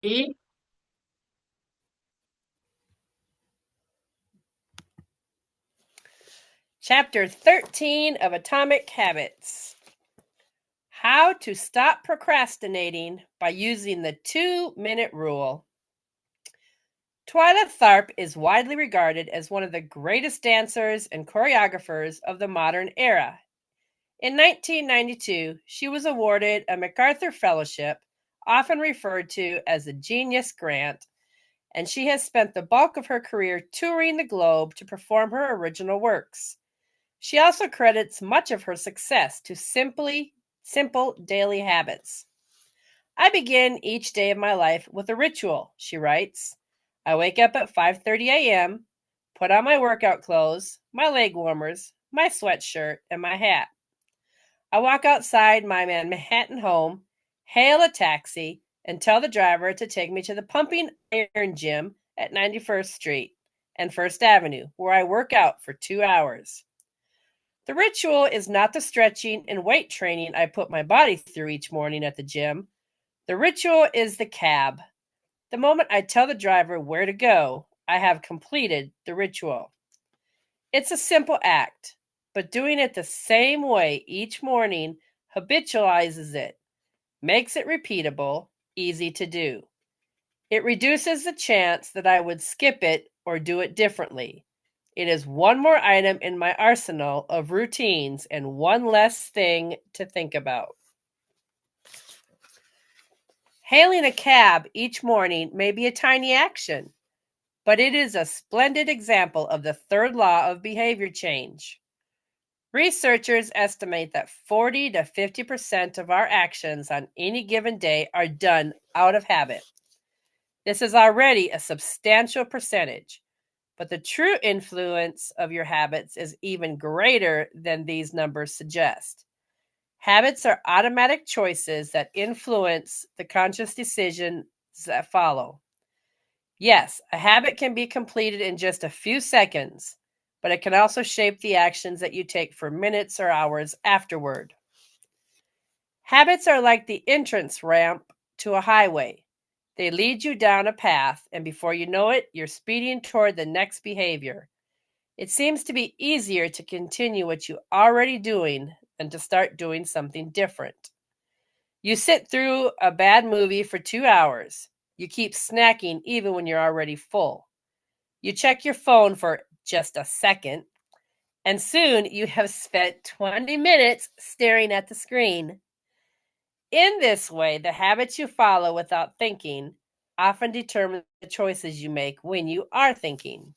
E. Chapter 13 of Atomic Habits. How to stop procrastinating by using the 2-minute rule. Twyla Tharp is widely regarded as one of the greatest dancers and choreographers of the modern era. In 1992, she was awarded a MacArthur Fellowship, often referred to as the Genius Grant, and she has spent the bulk of her career touring the globe to perform her original works. She also credits much of her success to simple daily habits. I begin each day of my life with a ritual, she writes. I wake up at 5:30 a.m., put on my workout clothes, my leg warmers, my sweatshirt, and my hat. I walk outside my Manhattan home, hail a taxi, and tell the driver to take me to the Pumping Iron Gym at 91st Street and First Avenue, where I work out for 2 hours. The ritual is not the stretching and weight training I put my body through each morning at the gym. The ritual is the cab. The moment I tell the driver where to go, I have completed the ritual. It's a simple act, but doing it the same way each morning habitualizes it, makes it repeatable, easy to do. It reduces the chance that I would skip it or do it differently. It is one more item in my arsenal of routines and one less thing to think about. Hailing a cab each morning may be a tiny action, but it is a splendid example of the third law of behavior change. Researchers estimate that 40 to 50% of our actions on any given day are done out of habit. This is already a substantial percentage, but the true influence of your habits is even greater than these numbers suggest. Habits are automatic choices that influence the conscious decisions that follow. Yes, a habit can be completed in just a few seconds, but it can also shape the actions that you take for minutes or hours afterward. Habits are like the entrance ramp to a highway. They lead you down a path, and before you know it, you're speeding toward the next behavior. It seems to be easier to continue what you're already doing than to start doing something different. You sit through a bad movie for 2 hours. You keep snacking even when you're already full. You check your phone for just a second, and soon you have spent 20 minutes staring at the screen. In this way, the habits you follow without thinking often determine the choices you make when you are thinking.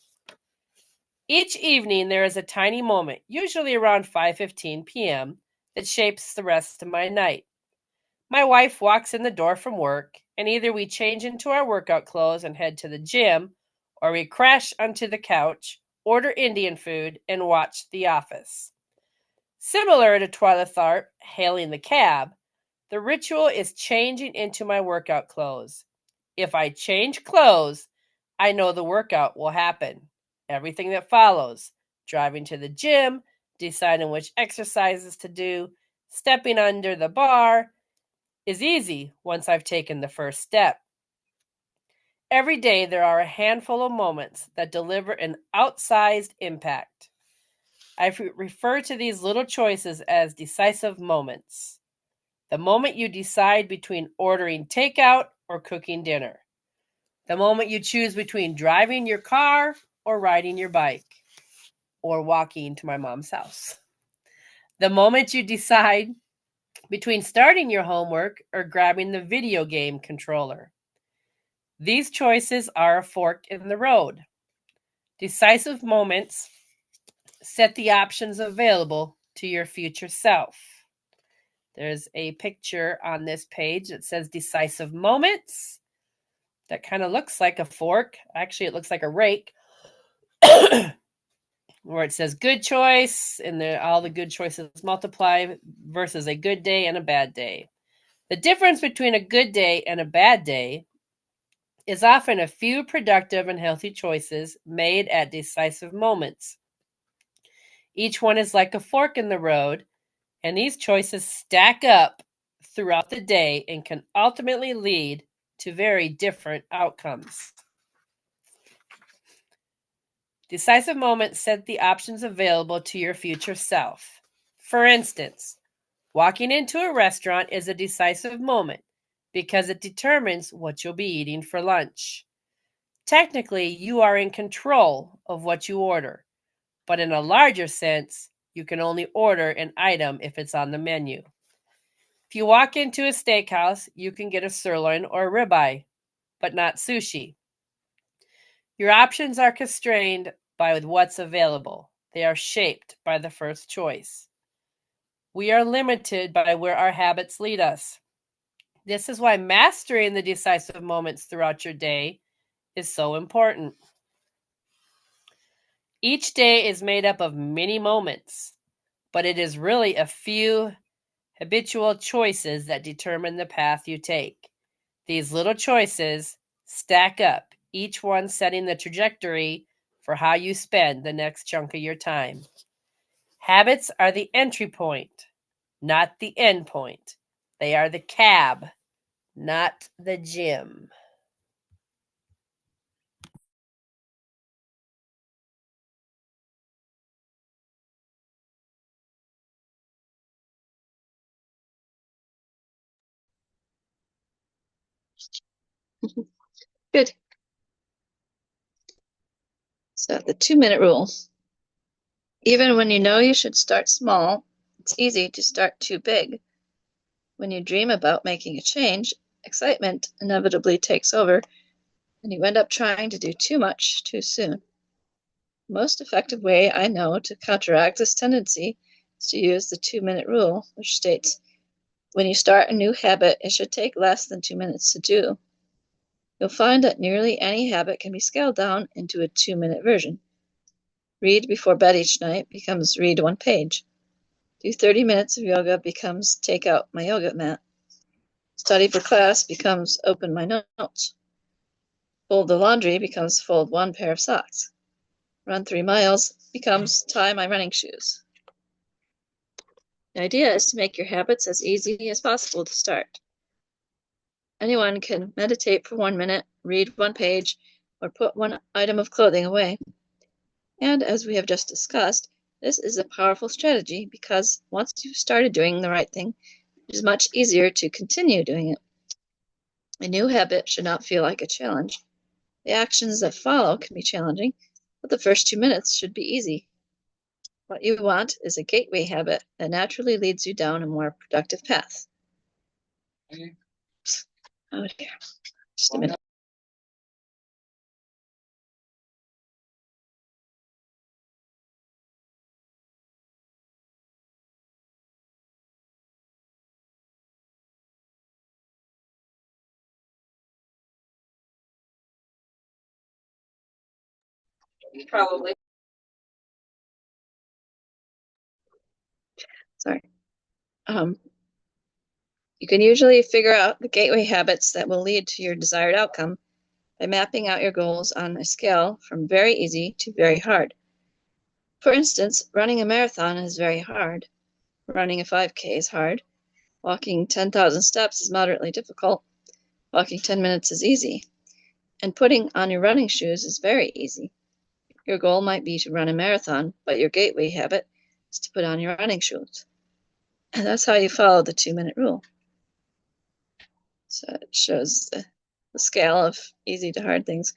Each evening there is a tiny moment, usually around 5:15 p.m., that shapes the rest of my night. My wife walks in the door from work, and either we change into our workout clothes and head to the gym, or we crash onto the couch, order Indian food, and watch The Office. Similar to Twyla Tharp hailing the cab, the ritual is changing into my workout clothes. If I change clothes, I know the workout will happen. Everything that follows, driving to the gym, deciding which exercises to do, stepping under the bar, is easy once I've taken the first step. Every day there are a handful of moments that deliver an outsized impact. I refer to these little choices as decisive moments. The moment you decide between ordering takeout or cooking dinner. The moment you choose between driving your car or riding your bike or walking to my mom's house. The moment you decide between starting your homework or grabbing the video game controller. These choices are a fork in the road. Decisive moments set the options available to your future self. There's a picture on this page that says decisive moments. That kind of looks like a fork. Actually, it looks like a rake. Where it says good choice, and all the good choices multiply versus a good day and a bad day. The difference between a good day and a bad day is often a few productive and healthy choices made at decisive moments. Each one is like a fork in the road, and these choices stack up throughout the day and can ultimately lead to very different outcomes. Decisive moments set the options available to your future self. For instance, walking into a restaurant is a decisive moment because it determines what you'll be eating for lunch. Technically, you are in control of what you order, but in a larger sense, you can only order an item if it's on the menu. If you walk into a steakhouse, you can get a sirloin or a ribeye, but not sushi. Your options are constrained by what's available. They are shaped by the first choice. We are limited by where our habits lead us. This is why mastering the decisive moments throughout your day is so important. Each day is made up of many moments, but it is really a few habitual choices that determine the path you take. These little choices stack up, each one setting the trajectory for how you spend the next chunk of your time. Habits are the entry point, not the end point. They are the cab, not the gym. Good. So the 2-minute rule. Even when you know you should start small, it's easy to start too big. When you dream about making a change, excitement inevitably takes over, and you end up trying to do too much too soon. The most effective way I know to counteract this tendency is to use the 2-minute rule, which states, when you start a new habit, it should take less than 2 minutes to do. You'll find that nearly any habit can be scaled down into a 2-minute version. Read before bed each night becomes read one page. Do 30 minutes of yoga becomes take out my yoga mat. Study for class becomes open my notes. Fold the laundry becomes fold one pair of socks. Run 3 miles becomes tie my running shoes. The idea is to make your habits as easy as possible to start. Anyone can meditate for 1 minute, read one page, or put one item of clothing away. And as we have just discussed, this is a powerful strategy because once you've started doing the right thing, it is much easier to continue doing it. A new habit should not feel like a challenge. The actions that follow can be challenging, but the first 2 minutes should be easy. What you want is a gateway habit that naturally leads you down a more productive path. Oh dear. Just a minute. Probably. Sorry. You can usually figure out the gateway habits that will lead to your desired outcome by mapping out your goals on a scale from very easy to very hard. For instance, running a marathon is very hard. Running a 5K is hard. Walking 10,000 steps is moderately difficult. Walking 10 minutes is easy. And putting on your running shoes is very easy. Your goal might be to run a marathon, but your gateway habit is to put on your running shoes. And that's how you follow the 2-minute rule. So it shows the scale of easy to hard things,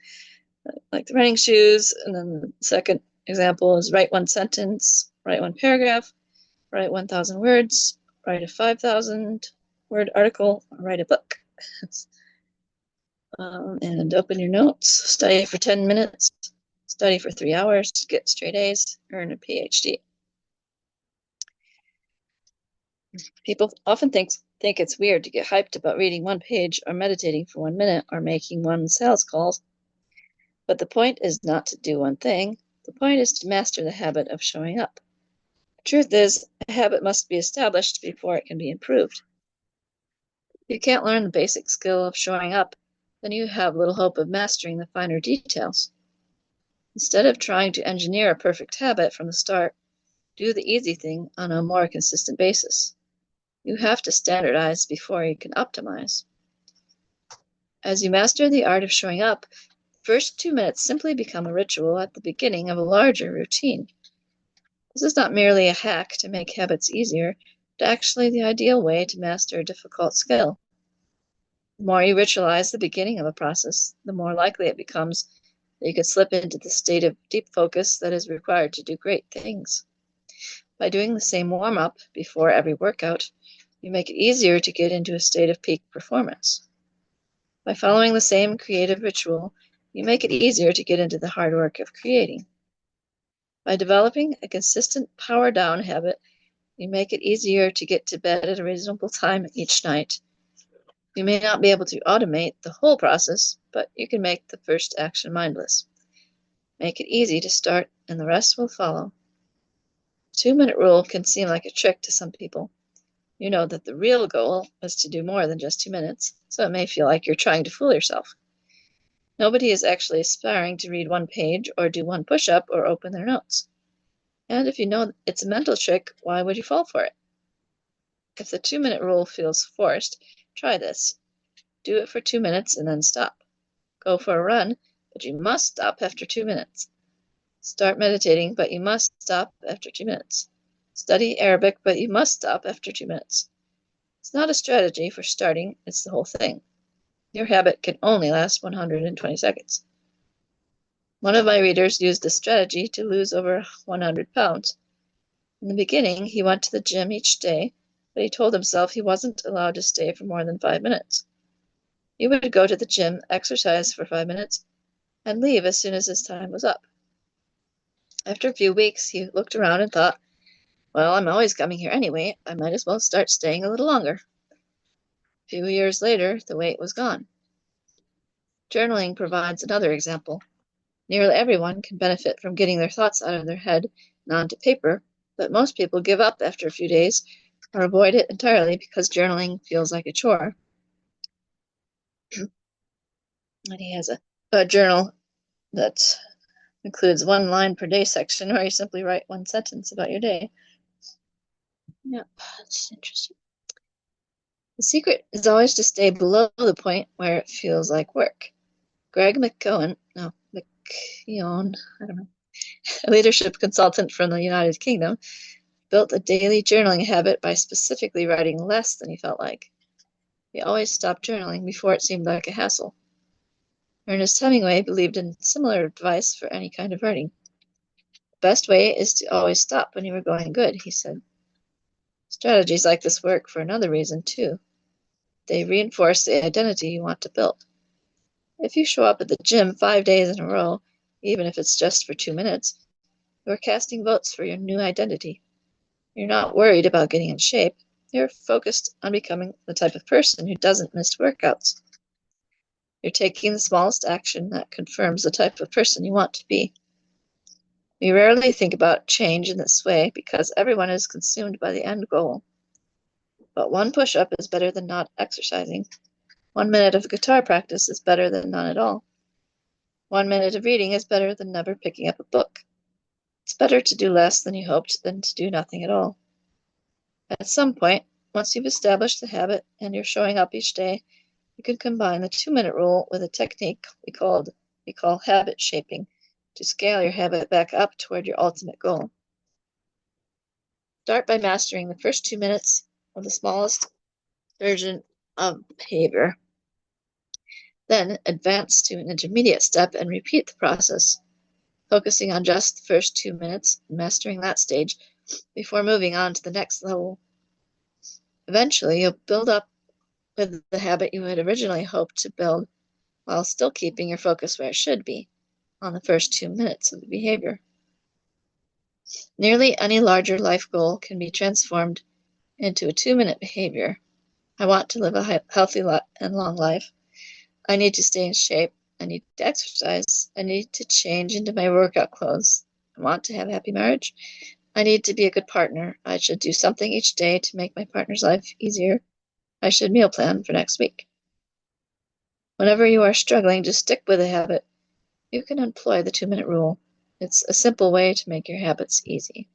like the running shoes. And then the second example is write one sentence, write one paragraph, write 1,000 words, write a 5,000 word article, or write a book. And open your notes, study for 10 minutes, study for 3 hours, get straight A's, earn a PhD. People often think it's weird to get hyped about reading one page or meditating for 1 minute or making one sales call. But the point is not to do one thing. The point is to master the habit of showing up. The truth is, a habit must be established before it can be improved. If you can't learn the basic skill of showing up, then you have little hope of mastering the finer details. Instead of trying to engineer a perfect habit from the start, do the easy thing on a more consistent basis. You have to standardize before you can optimize. As you master the art of showing up, the first 2 minutes simply become a ritual at the beginning of a larger routine. This is not merely a hack to make habits easier, but actually the ideal way to master a difficult skill. The more you ritualize the beginning of a process, the more likely it becomes that you can slip into the state of deep focus that is required to do great things. By doing the same warm-up before every workout, you make it easier to get into a state of peak performance. By following the same creative ritual, you make it easier to get into the hard work of creating. By developing a consistent power down habit, you make it easier to get to bed at a reasonable time each night. You may not be able to automate the whole process, but you can make the first action mindless. Make it easy to start, and the rest will follow. The 2-minute rule can seem like a trick to some people. You know that the real goal is to do more than just 2 minutes, so it may feel like you're trying to fool yourself. Nobody is actually aspiring to read 1 page or do 1 push-up or open their notes. And if you know it's a mental trick, why would you fall for it? If the 2-minute rule feels forced, try this. Do it for 2 minutes and then stop. Go for a run, but you must stop after 2 minutes. Start meditating, but you must stop after 2 minutes. Study Arabic, but you must stop after 2 minutes. It's not a strategy for starting, it's the whole thing. Your habit can only last 120 seconds. One of my readers used this strategy to lose over 100 pounds. In the beginning, he went to the gym each day, but he told himself he wasn't allowed to stay for more than 5 minutes. He would go to the gym, exercise for 5 minutes, and leave as soon as his time was up. After a few weeks, he looked around and thought, well, I'm always coming here anyway. I might as well start staying a little longer. A few years later, the weight was gone. Journaling provides another example. Nearly everyone can benefit from getting their thoughts out of their head and onto paper, but most people give up after a few days or avoid it entirely because journaling feels like a chore. And he has a journal that includes 1 line per day section where you simply write 1 sentence about your day. Yep, that's interesting. The secret is always to stay below the point where it feels like work. Greg McKeown, I don't know, a leadership consultant from the United Kingdom, built a daily journaling habit by specifically writing less than he felt like. He always stopped journaling before it seemed like a hassle. Ernest Hemingway believed in similar advice for any kind of writing. The best way is to always stop when you are going good, he said. Strategies like this work for another reason, too. They reinforce the identity you want to build. If you show up at the gym 5 days in a row, even if it's just for 2 minutes, you are casting votes for your new identity. You're not worried about getting in shape. You're focused on becoming the type of person who doesn't miss workouts. You're taking the smallest action that confirms the type of person you want to be. We rarely think about change in this way because everyone is consumed by the end goal. But 1 push-up is better than not exercising. 1 minute of guitar practice is better than none at all. 1 minute of reading is better than never picking up a book. It's better to do less than you hoped than to do nothing at all. At some point, once you've established the habit and you're showing up each day, you can combine the 2-minute rule with a technique we call habit shaping to scale your habit back up toward your ultimate goal. Start by mastering the first 2 minutes of the smallest version of behavior. Then advance to an intermediate step and repeat the process, focusing on just the first 2 minutes and mastering that stage before moving on to the next level. Eventually, you'll build up with the habit you had originally hoped to build while still keeping your focus where it should be, on the first 2 minutes of the behavior. Nearly any larger life goal can be transformed into a 2-minute behavior. I want to live a healthy and long life. I need to stay in shape. I need to exercise. I need to change into my workout clothes. I want to have a happy marriage. I need to be a good partner. I should do something each day to make my partner's life easier. I should meal plan for next week. Whenever you are struggling to stick with a habit, you can employ the 2-minute rule. It's a simple way to make your habits easy.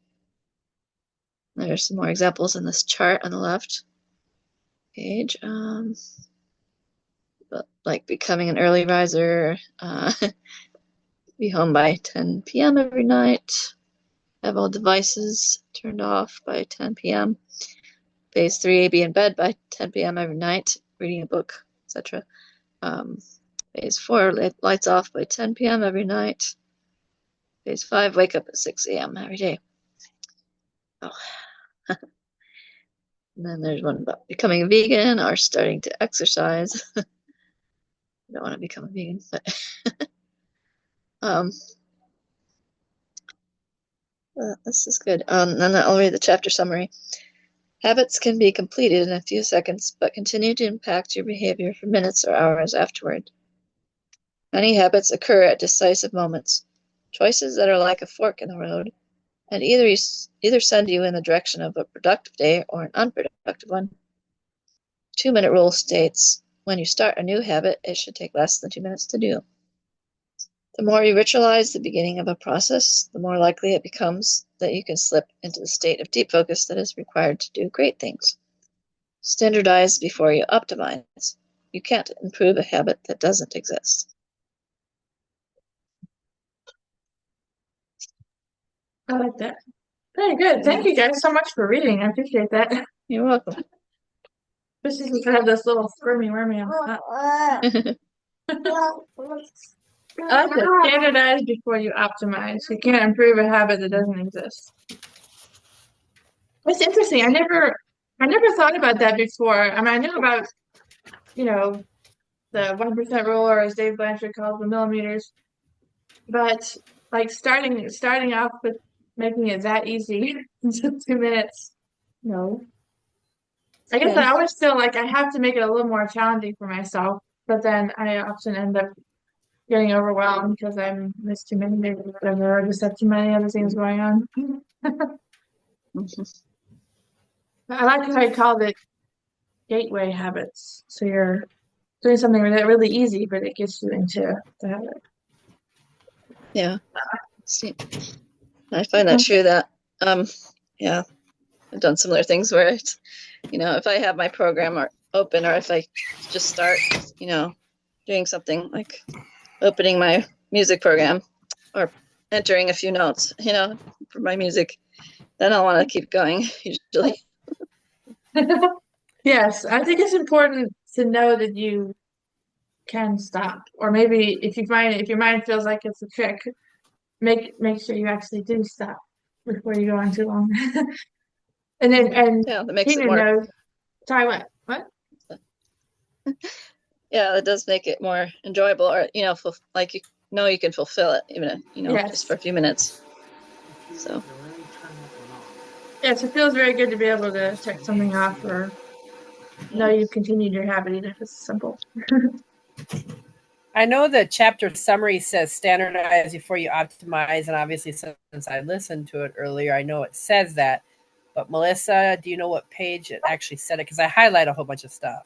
There's some more examples in this chart on the left page. but like becoming an early riser, be home by 10 p.m. every night, have all devices turned off by 10 p.m. Phase 3, be in bed by 10 p.m. every night, reading a book, etc. Phase 4, lights off by 10 p.m. every night. Phase 5, wake up at 6 a.m. every day. Oh. And then there's one about becoming a vegan or starting to exercise. I don't want to become a vegan, but um, this is good. And I'll read the chapter summary. Habits can be completed in a few seconds, but continue to impact your behavior for minutes or hours afterward. Many habits occur at decisive moments, choices that are like a fork in the road, and either send you in the direction of a productive day or an unproductive one. 2-minute rule states, when you start a new habit, it should take less than 2 minutes to do. The more you ritualize the beginning of a process, the more likely it becomes that you can slip into the state of deep focus that is required to do great things. Standardize before you optimize. You can't improve a habit that doesn't exist. I like that. Very good. Thank you guys so much for reading. I appreciate that. You're welcome. Especially since I have this little squirmy wormy on top. I like to standardize before you optimize. You can't improve a habit that doesn't exist. It's interesting. I never thought about that before. I mean, I knew about, the 1% rule, or as Dave Blanchard calls the millimeters, but like starting off with making it that easy in just 2 minutes. No. I guess I always feel like I have to make it a little more challenging for myself, but then I often end up getting overwhelmed because I miss too many days or whatever, or just have too many other things going on. I like how I called it gateway habits. So you're doing something really easy, but it gets you into the habit. Yeah. See, I find that true that, yeah, I've done similar things where it's, if I have my program or open, or if I just start, doing something like opening my music program or entering a few notes, for my music, then I'll want to keep going usually. Yes, I think it's important to know that you can stop, or maybe if your mind feels like it's a trick, make sure you actually do stop before you go on too long. And Yeah, that makes Tina it more. knows. Sorry, what? Yeah, it does make it more enjoyable, or like you can fulfill it even Yes. just for a few minutes. So Yes, it feels very good to be able to check something off, or know you've continued your habit, even if it's simple. I know the chapter summary says standardize before you optimize, and obviously since I listened to it earlier, I know it says that. But Melissa, do you know what page it actually said it? Because I highlight a whole bunch of stuff.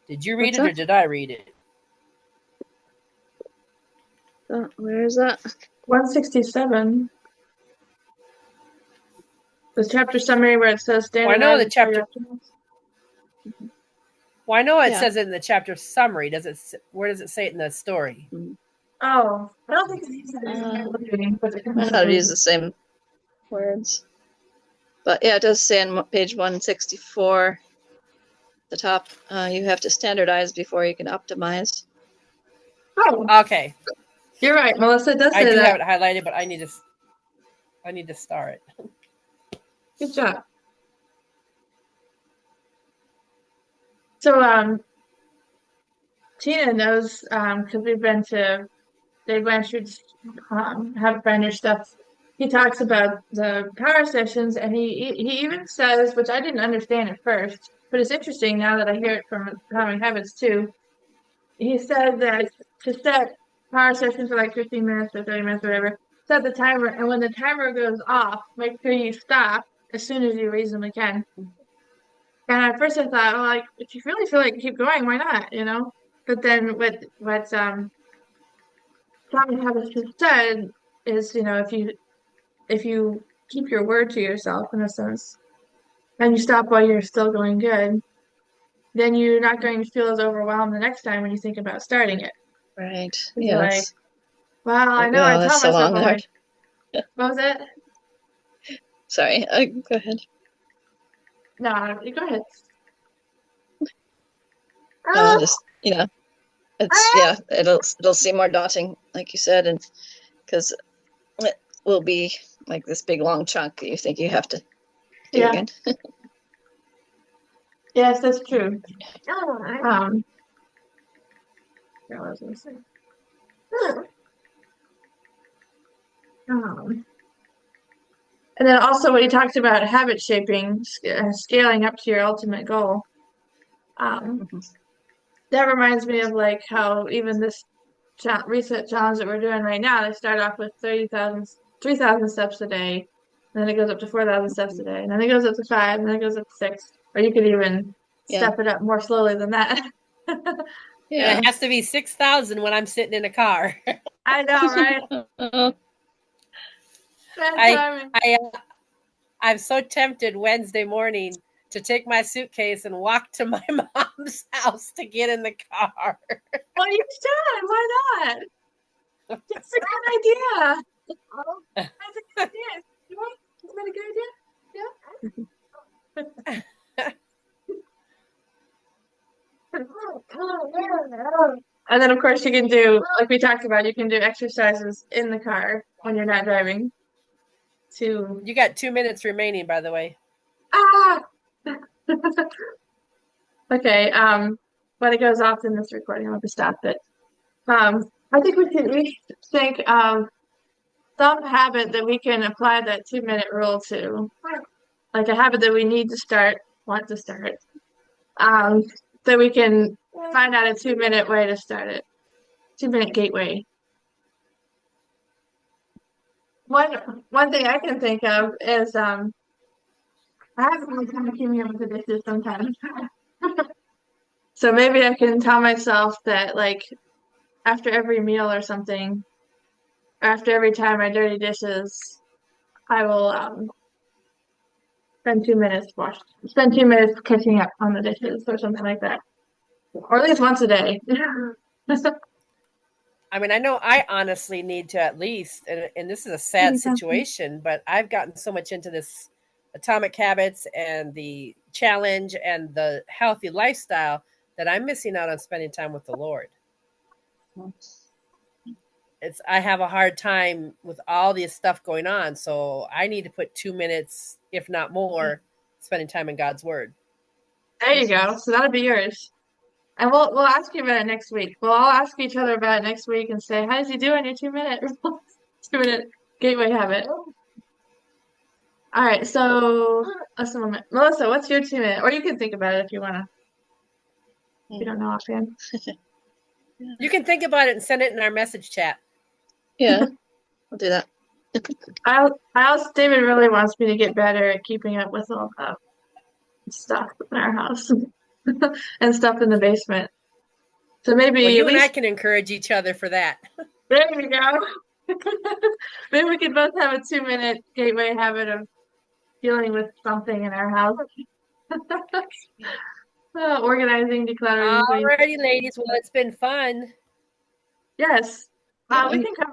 Did you read it or did I read it? Where is that? 167. The chapter summary where it says standardize. Well, I know the chapter. Well, I know it says it in the chapter summary. Where does it say it in the story? Oh, I don't think it's I thought it used the same words. But yeah, it does say on page 164, the top, you have to standardize before you can optimize. Oh, okay. You're right, Melissa. It does say I do that. have it highlighted, but I need to star it. Good job. So, Tina knows, because we've been to Dave Blanchard's Have Finder stuff. He talks about the power sessions, and he even says, which I didn't understand at first, but it's interesting now that I hear it from Atomic Habits too. He said that to set power sessions for like 15 minutes or 30 minutes or whatever, set the timer, and when the timer goes off, make sure you stop as soon as you reasonably can. And at first I thought, well, like, if you really feel like keep going, why not? But then what Atomic Habits has said is, if you keep your word to yourself in a sense, and you stop while you're still going good, then you're not going to feel as overwhelmed the next time when you think about starting it. Right. It's like, Yes. well, I Like, know I oh, that's tell so myself, long, I'm like, Lord. what was it? Sorry. Go ahead. No, you go ahead. No, just, it'll seem more daunting, like you said, and because it will be like this big long chunk that you think you have to do Yeah, again. yes, that's true. What was I gonna say? Um, and then also when he talks about habit shaping, scaling up to your ultimate goal, um, Mhm. that reminds me of like how even this reset challenge that we're doing right now, they start off with 3,000 steps a day, and then it goes up to 4,000 steps a day, and then it goes up to 5, and then it goes up to 6, or you could even Yeah. step it up more slowly than that. And Yeah. it has to be 6,000 when I'm sitting in a car. I know, right? Oh, That's I, how I, I'm so tempted Wednesday morning to take my suitcase and walk to my mom's house to get in the car. well, you should. Why not? It's a good idea. That's a good idea. You want? Isn't that a good idea? And then, of course, you can do, like we talked about, you can do exercises in the car when you're not driving. To You got 2 minutes remaining, by the way. ah. Okay. When it goes off in this recording, I'll have to stop it. I think we should each think of some habit that we can apply that 2-minute rule to, like a habit that we need to start, want to start. Um, so we can find out a 2-minute way to start it. 2-minute gateway. One thing I can think of is I have a hard time keeping up with the dishes sometimes. So maybe I can tell myself that like after every meal or something, after every time I dirty dishes, I will spend 2 minutes catching up on the dishes or something like that. Or at least once a day. I mean, I know I honestly need to at least, and this is a sad situation, but I've gotten so much into this atomic habits and the challenge and the healthy lifestyle that I'm missing out on spending time with the Lord. I have a hard time with all this stuff going on, so I need to put 2 minutes, if not more, spending time in God's Word. There you go. So that'll be yours. And we'll ask you about it next week. We'll all ask each other about it next week and say, how does he do on your 2-minute 2-minute gateway habit? All right, so let's a moment. Melissa, what's your 2-minute? Or you can think about it if you wanna. If you don't know offhand. You can think about it and send it in our message chat. Yeah, I'll do that. I also David really wants me to get better at keeping up with all the stuff in our house and stuff in the basement. So maybe Well, at you and I least can encourage each other for that. there you go. Maybe we could both have a 2-minute gateway habit of dealing with something in our house. Organizing, decluttering, cleaning. Alrighty, ladies. Well, it's been fun. Yes. Yeah. We can come